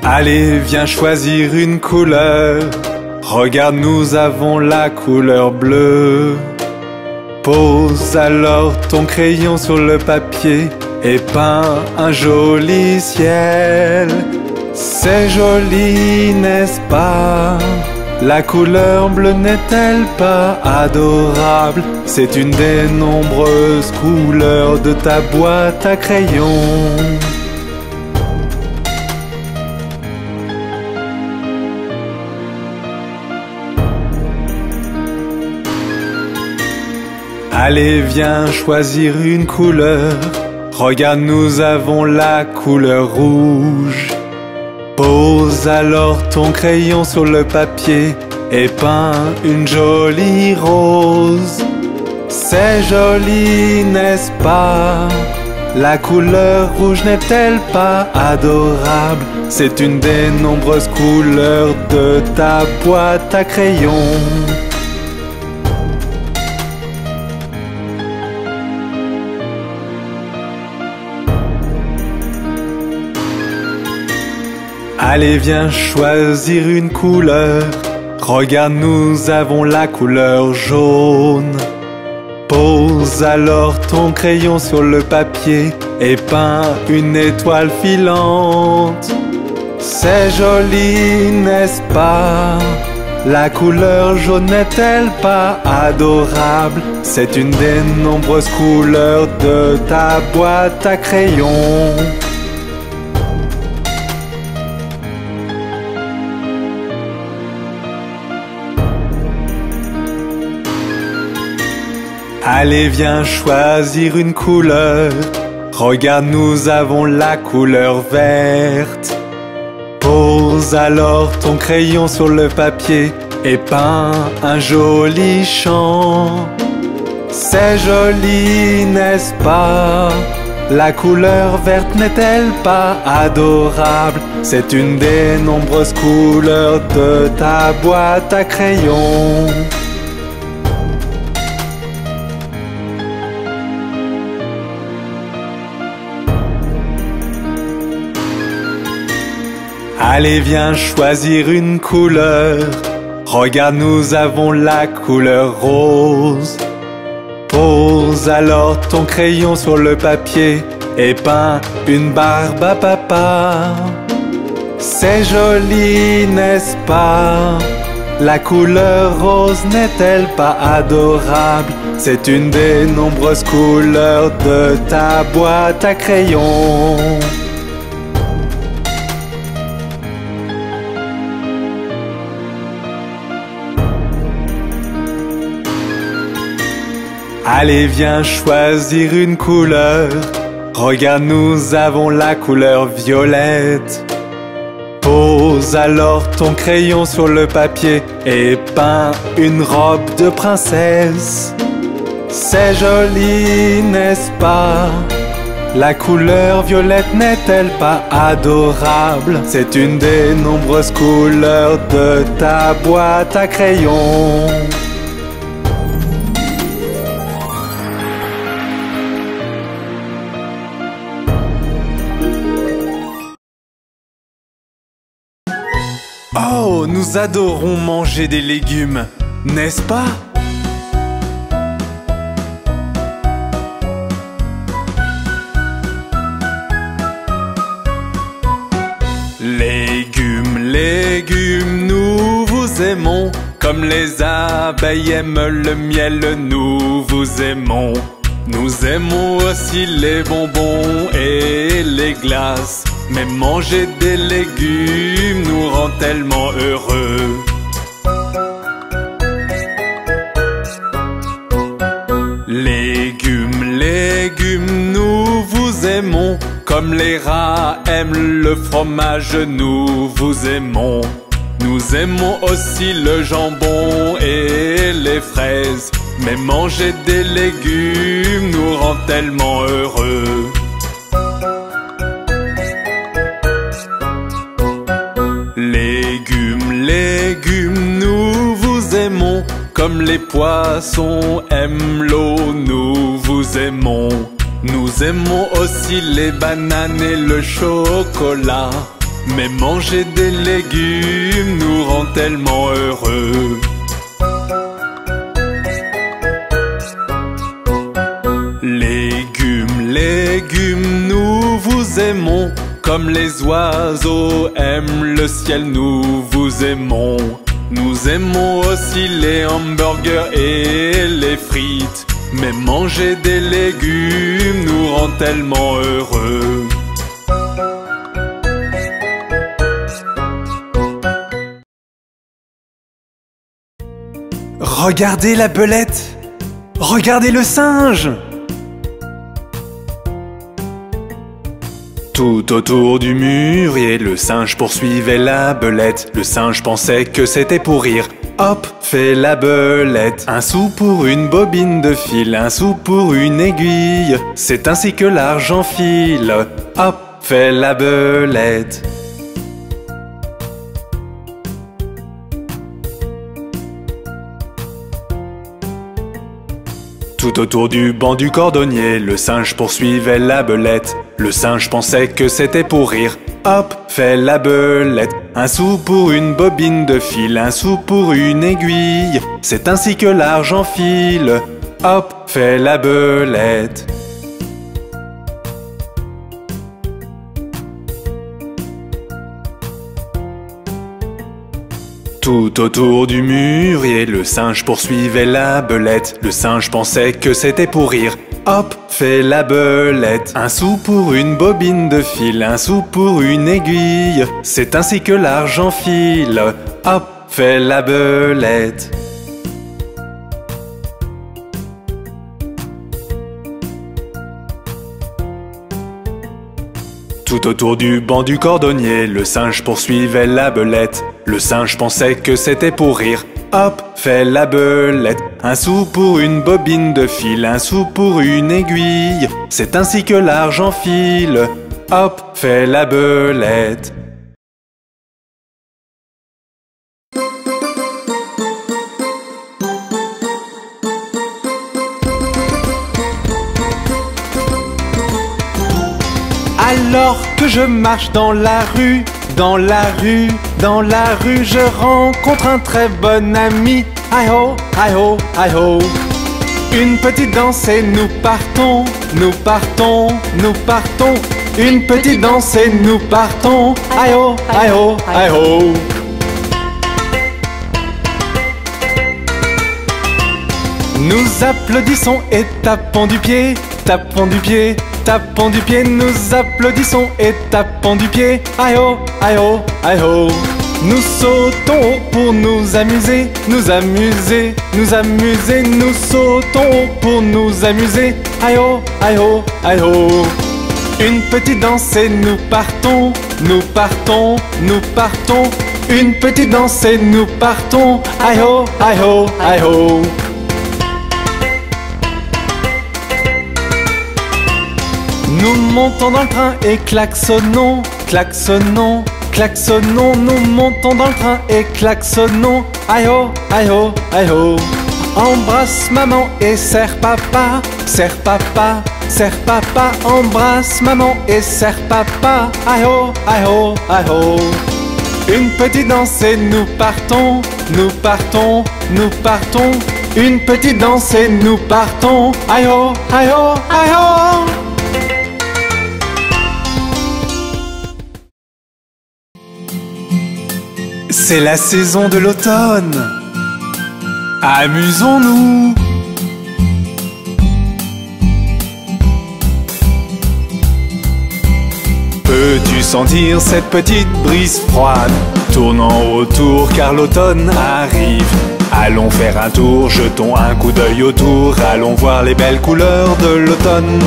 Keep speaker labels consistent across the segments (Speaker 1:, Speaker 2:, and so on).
Speaker 1: Allez, viens choisir une couleur. Regarde, nous avons la couleur bleue. Pose alors ton crayon sur le papier et peins un joli ciel. C'est joli, n'est-ce pas? La couleur bleue n'est-elle pas adorable? C'est une des nombreuses couleurs de ta boîte à crayons. Allez, viens choisir une couleur. Regarde, nous avons la couleur rouge. Pose alors ton crayon sur le papier et peins une jolie rose. C'est joli, n'est-ce pas? La couleur rouge n'est-elle pas adorable? C'est une des nombreuses couleurs de ta boîte à crayons. Allez, viens choisir une couleur. Regarde, nous avons la couleur jaune. Pose alors ton crayon sur le papier et peins une étoile filante. C'est joli, n'est-ce pas? La couleur jaune n'est-elle pas adorable? C'est une des nombreuses couleurs de ta boîte à crayons. Allez, viens choisir une couleur. Regarde, nous avons la couleur verte. Pose alors ton crayon sur le papier et peins un joli champ. C'est joli, n'est-ce pas? La couleur verte n'est-elle pas adorable? C'est une des nombreuses couleurs de ta boîte à crayons. Allez, viens choisir une couleur. Regarde, nous avons la couleur rose. Pose alors ton crayon sur le papier et peins une barbe à papa. C'est joli, n'est-ce pas? La couleur rose n'est-elle pas adorable? C'est une des nombreuses couleurs de ta boîte à crayons. Allez, viens choisir une couleur. Regarde, nous avons la couleur violette. Pose alors ton crayon sur le papier et peins une robe de princesse. C'est joli, n'est-ce pas? La couleur violette n'est-elle pas adorable? C'est une des nombreuses couleurs de ta boîte à crayons. Oh, nous adorons manger des légumes, n'est-ce pas? Légumes, légumes, nous vous aimons. Comme les abeilles aiment le miel, nous vous aimons. Nous aimons aussi les bonbons et les glaces. Mais manger des légumes nous rend tellement heureux. Légumes, légumes, nous vous aimons. Comme les rats aiment le fromage, nous vous aimons. Nous aimons aussi le jambon et les fraises. Mais manger des légumes nous rend tellement heureux. Légumes, légumes, nous vous aimons. Comme les poissons aiment l'eau, nous vous aimons. Nous aimons aussi les bananes et le chocolat. Mais manger des légumes nous rend tellement heureux. Légumes, légumes, nous vous aimons. Comme les oiseaux aiment le ciel, nous vous aimons. Nous aimons aussi les hamburgers et les frites. Mais manger des légumes nous rend tellement heureux. Regardez la belette! Regardez le singe! Tout autour du mûrier, le singe poursuivait la belette. Le singe pensait que c'était pour rire. Hop, fait la belette. Un sou pour une bobine de fil, un sou pour une aiguille. C'est ainsi que l'argent file. Hop, fait la belette. Tout autour du banc du cordonnier, le singe poursuivait la belette. Le singe pensait que c'était pour rire. Hop, fait la belette. Un sou pour une bobine de fil, un sou pour une aiguille. C'est ainsi que l'argent file. Hop, fait la belette. Tout autour du mûrier, le singe poursuivait la belette. Le singe pensait que c'était pour rire. Hop, fait la belette. Un sou pour une bobine de fil, un sou pour une aiguille. C'est ainsi que l'argent file. Hop, fait la belette. Tout autour du banc du cordonnier, le singe poursuivait la belette. Le singe pensait que c'était pour rire. Hop, fait la belette. Un sou pour une bobine de fil, un sou pour une aiguille. C'est ainsi que l'argent file. Hop, fait la belette. Alors que je marche dans la rue, dans la rue, dans la rue, je rencontre un très bon ami. Hi ho, hi ho, hi ho. Une petite danse et nous partons, nous partons, nous partons. Une petite danse et nous partons. Hi ho, hi ho, hi ho. Nous applaudissons et tapons du pied, tapons du pied, tapons du pied. Nous applaudissons et tapons du pied. Aïe ho, aïe ho, aïe ho. Nous sautons haut pour nous amuser, nous amuser, nous amuser. Nous sautons haut pour nous amuser. Aïe ho, aïe ho, aïe ho. Une petite danse et nous partons, nous partons, nous partons. Une petite danse et nous partons. Aïe ho, aïe ho, aïe ho. Nous montons dans le train et klaxonnons, klaxonnons, klaxonnons. Nous montons dans le train et klaxonnons. Aïe ho, aïe ho, aïe ho. Embrasse maman et serre papa, serre papa, serre papa. Embrasse maman et serre papa. Aïe ho, aïe ho, aïe ho. Une petite danse et nous partons, nous partons, nous partons. Une petite danse et nous partons. Aïe ho, aïe ho, aïe ho. C'est la saison de l'automne. Amusons-nous. Peux-tu sentir cette petite brise froide tournant autour car l'automne arrive? Allons faire un tour, jetons un coup d'œil autour. Allons voir les belles couleurs de l'automne.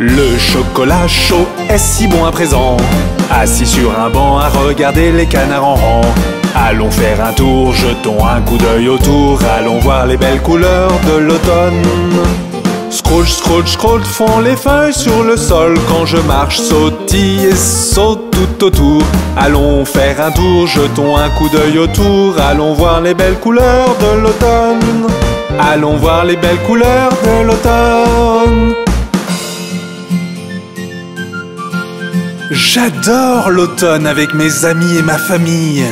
Speaker 1: Le chocolat chaud est si bon à présent, assis sur un banc à regarder les canards en rang. Allons faire un tour, jetons un coup d'œil autour. Allons voir les belles couleurs de l'automne. Scrooge, Scrooge, Scrooge font les feuilles sur le sol. Quand je marche, sautille et saute tout autour. Allons faire un tour, jetons un coup d'œil autour. Allons voir les belles couleurs de l'automne. Allons voir les belles couleurs de l'automne. J'adore l'automne avec mes amis et ma famille.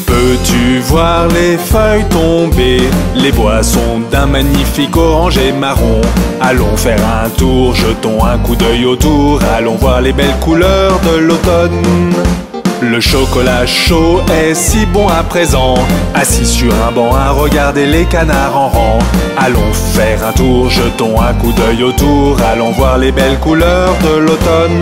Speaker 1: Peux-tu voir les feuilles tomber? Les bois sont d'un magnifique orange et marron. Allons faire un tour, jetons un coup d'œil autour. Allons voir les belles couleurs de l'automne. Le chocolat chaud est si bon à présent. Assis sur un banc à regarder les canards en rang. Allons faire un tour, jetons un coup d'œil autour. Allons voir les belles couleurs de l'automne.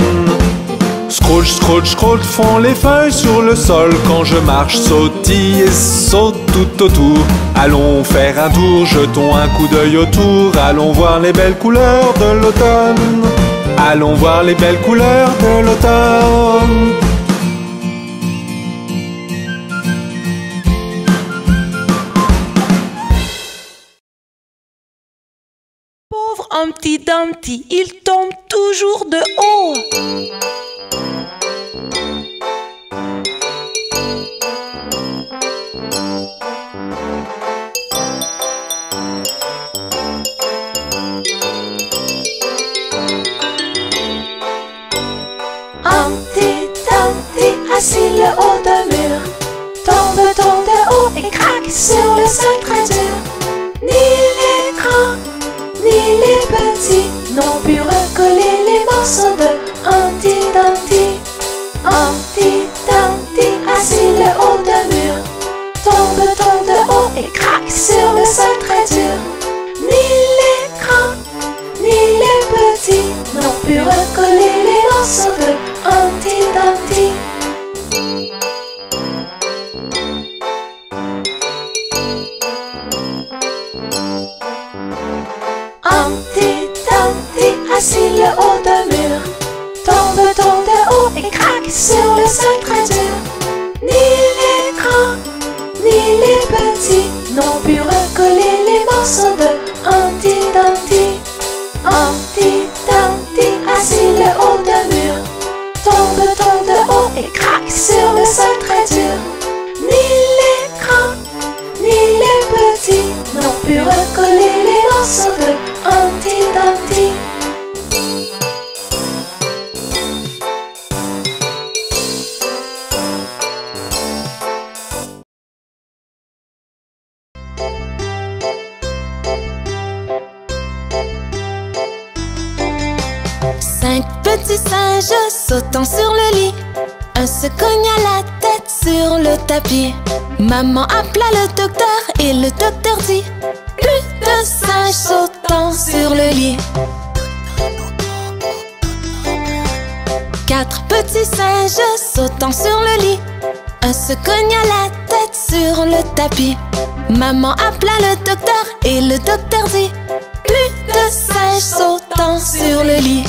Speaker 1: Scrooge, Scrooge, Scrooge font les feuilles sur le sol. Quand je marche, sautille et saute tout autour. Allons faire un tour, jetons un coup d'œil autour. Allons voir les belles couleurs de l'automne. Allons voir les belles couleurs de l'automne.
Speaker 2: Pauvre Humpty Dumpty, il tombe toujours de haut.
Speaker 3: Humpty Dumpty, assis le haut d'un mur, tombe de haut et craque sur le sol très dur. Ni les grands, ni les petits n'ont pu recoller les morceaux de Humpty Dumpty. Humpty Dumpty, assis le haut d'un mur, tombe de haut et craque sur le sol très dur. Ni les grands, ni les petits n'ont pu recoller les morceaux de Humpty Dumpty. Humpty Dumpty, assis le haut d'un mur, tombe de haut et craque sur le sol très dur. Ni les grands, ni les petits n'ont pu recoller les morceaux de Humpty Dumpty. Humpty Dumpty, assis le haut d'un mur, tombe de haut et craque sur le sol très dur. Ni les grands, ni les petits n'ont pu recoller les morceaux de Humpty Dumpty.
Speaker 4: Cinq petits singes sautant sur le lit. Un se cogna la tête sur le tapis. Maman appela le docteur et le docteur dit: plus de singes sautant sur le lit. Quatre petits singes sautant sur le lit. Un se cogna la tête sur le tapis. Maman appela le docteur et le docteur dit: plus de singes sautant sur le lit.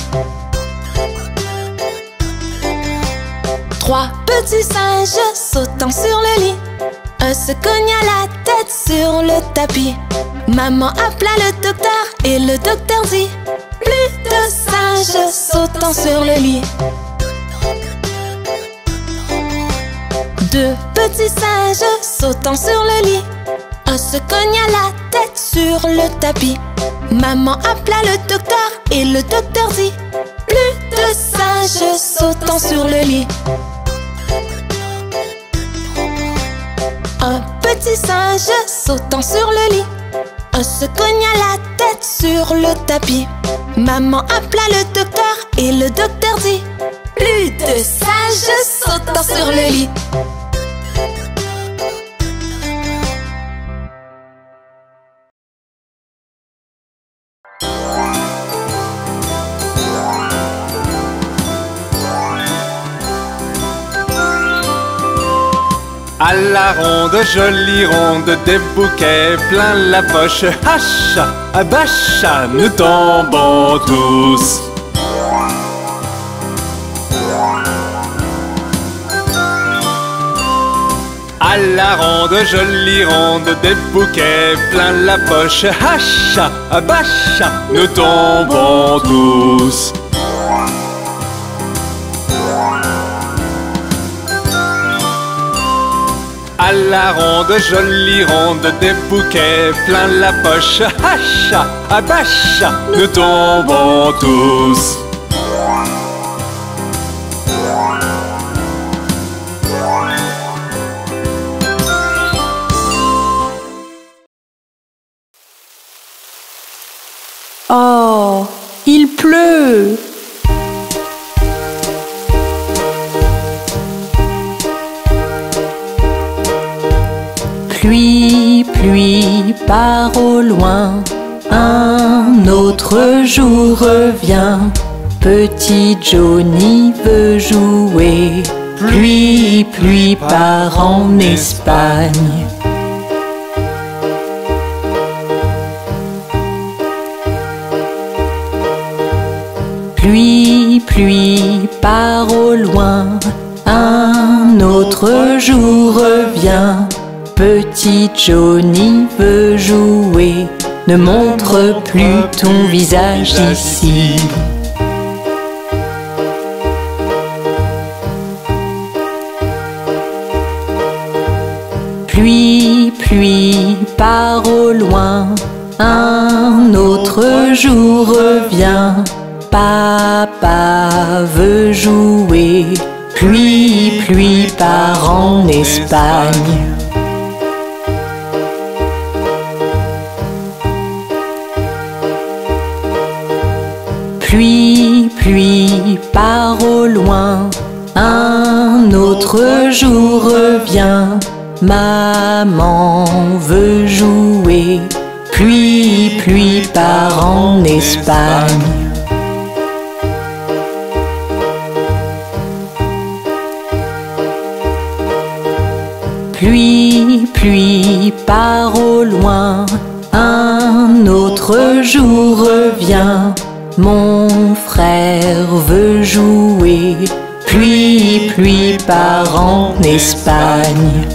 Speaker 4: Trois petits singes sautant sur le lit. Un se cogna la tête sur le tapis. Maman appela le docteur et le docteur dit: plus de singes sautant sur le lit. Deux petits singes sautant sur le lit. Un se cogna la tête sur le tapis. Maman appela le docteur et le docteur dit: plus de singes sautant sur le lit. Un petit singe sautant sur le lit. Un se cogna la tête sur le tapis. Maman appela le docteur et le docteur dit: plus de singes sautant sur le lit.
Speaker 1: À la ronde, jolie ronde, des bouquets plein la poche. Hacha, abacha, nous tombons tous. À la ronde, jolie ronde, des bouquets plein la poche. Hacha, abacha, nous tombons tous. À la ronde, jolie ronde, des bouquets plein la poche. Hacha, abacha, nous tombons tous.
Speaker 2: Oh, il pleut.
Speaker 4: Pluie, pluie, part au loin, un autre jour revient. Petit Johnny veut jouer. Pluie, pluie, part en Espagne. Pluie, pluie, part au loin, un autre jour revient. Petit Johnny veut jouer, ne montre plus ton visage ici. Pluie, pluie, part au loin, un autre jour revient. Papa veut jouer, pluie, pluie, part en Espagne. Pluie, pluie, part au loin, un autre jour revient. Maman veut jouer, pluie, pluie, part en Espagne. Pluie, pluie, part au loin, un autre jour revient. Mon frère veut jouer, pluie, pluie, part en Espagne.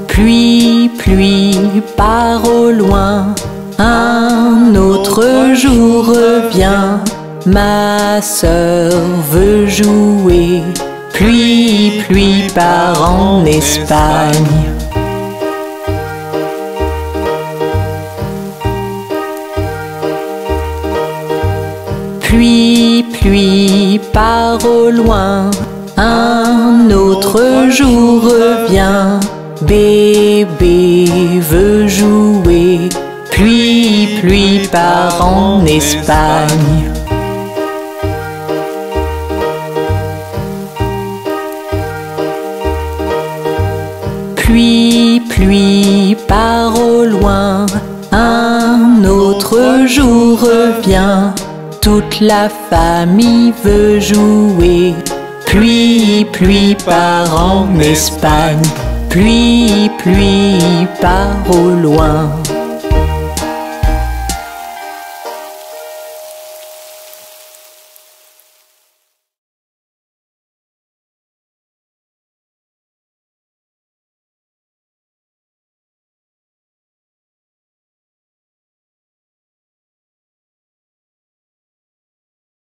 Speaker 4: Pluie, pluie, part au loin, un autre jour revient. Ma sœur veut jouer, pluie, pluie, part en Espagne. Pluie, pluie, part au loin, un autre jour revient. Bébé veut jouer, pluie, pluie, part en Espagne. Pluie, pluie, part au loin, un autre jour revient. Toute la famille veut jouer, pluie, pluie, part en Espagne. Pluie, pluie, part au loin.